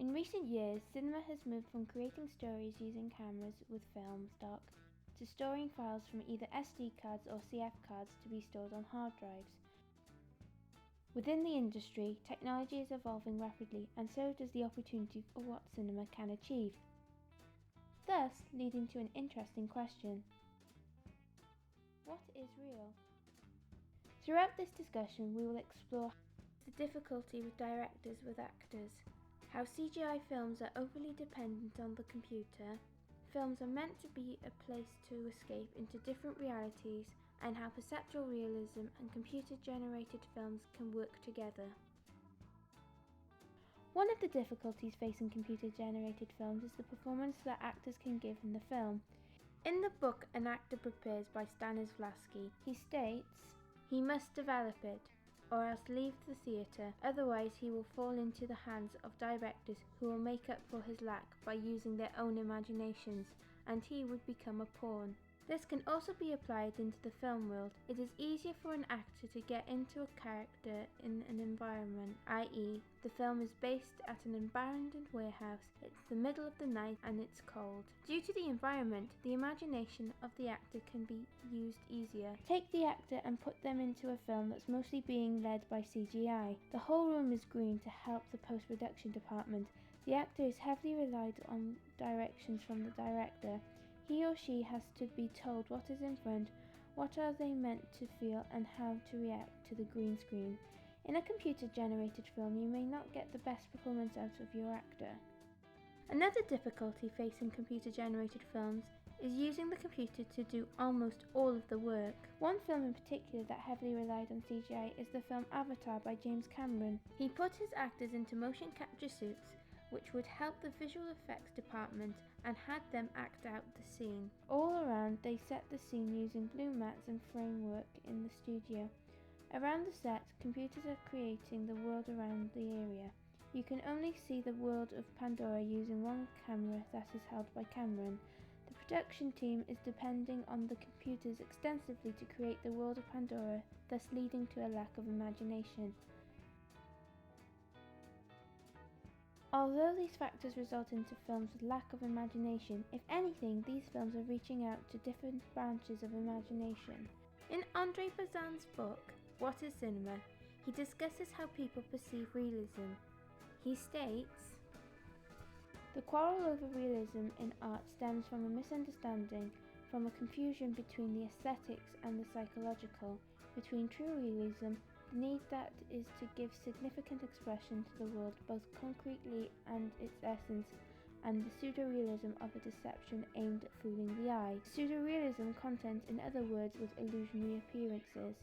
In recent years, cinema has moved from creating stories using cameras with film stock to storing files from either SD cards or CF cards to be stored on hard drives. Within the industry, technology is evolving rapidly, and so does the opportunity for what cinema can achieve. Thus, leading to an interesting question. What is real? Throughout this discussion, we will explore the difficulty with directors with actors, how CGI films are overly dependent on the computer, films are meant to be a place to escape into different realities, and how perceptual realism and computer-generated films can work together. One of the difficulties facing computer-generated films is the performance that actors can give in the film. In the book An Actor Prepares by Stanislavski, he states, "He must develop it, or else leave the theatre, otherwise he will fall into the hands of directors who will make up for his lack by using their own imaginations, and he would become a pawn." This can also be applied into the film world. It is easier for an actor to get into a character in an environment, i.e., the film is based at an abandoned warehouse, it's the middle of the night and it's cold. Due to the environment, the imagination of the actor can be used easier. Take the actor and put them into a film that's mostly being led by CGI. The whole room is green to help the post-production department. The actor is heavily relied on directions from the director. He or she has to be told what is in front, what are they meant to feel, and how to react to the green screen. In a computer-generated film, you may not get the best performance out of your actor. Another difficulty facing computer-generated films is using the computer to do almost all of the work. One film in particular that heavily relied on CGI is the film Avatar by James Cameron. He put his actors into motion capture suits, which would help the visual effects department, and had them act out the scene. All around, they set the scene using blue mats and framework in the studio. Around the set, computers are creating the world around the area. You can only see the world of Pandora using one camera that is held by Cameron. The production team is depending on the computers extensively to create the world of Pandora, thus leading to a lack of imagination. Although these factors result into films with lack of imagination, if anything, these films are reaching out to different branches of imagination. In Andre Bazin's book, What is Cinema?, he discusses how people perceive realism. He states, "The quarrel over realism in art stems from a misunderstanding, from a confusion between the aesthetics and the psychological, between true realism, the need that is to give significant expression to the world both concretely and its essence, and the pseudo-realism of a deception aimed at fooling the eye. Pseudo-realism content, in other words, with illusionary appearances.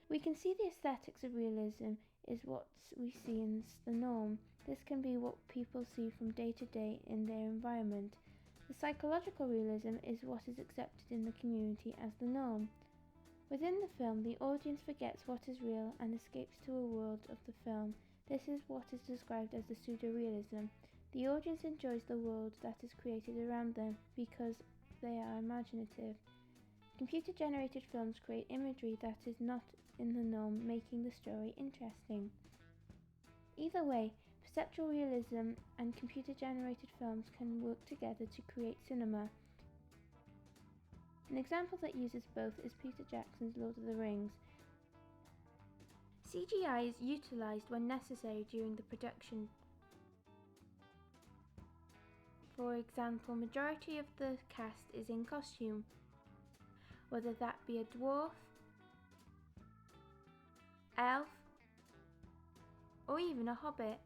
We can see the aesthetics of realism is what we see as the norm. This can be what people see from day to day in their environment. The psychological realism is what is accepted in the community as the norm. Within the film, the audience forgets what is real and escapes to a world of the film. This is what is described as the pseudo-realism. The audience enjoys the world that is created around them because they are imaginative. Computer-generated films create imagery that is not in the norm, making the story interesting." Either way, perceptual realism and computer-generated films can work together to create cinema. An example that uses both is Peter Jackson's Lord of the Rings. CGI is utilized when necessary during the production. For example, majority of the cast is in costume, whether that be a dwarf, elf, or even a hobbit.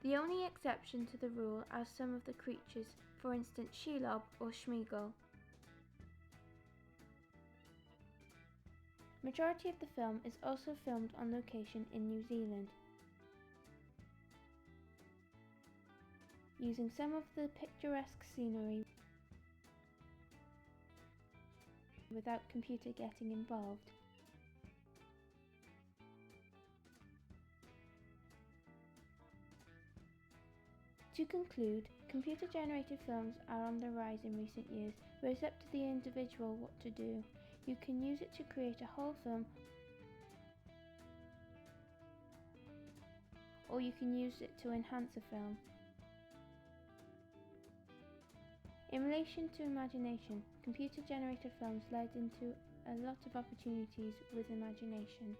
The only exception to the rule are some of the creatures, for instance Shelob or Schmeagol. Majority of the film is also filmed on location in New Zealand, using some of the picturesque scenery without computer getting involved. To conclude, computer-generated films are on the rise in recent years, but it's up to the individual what to do. You can use it to create a whole film, or you can use it to enhance a film. In relation to imagination, computer-generated films led into a lot of opportunities with imagination.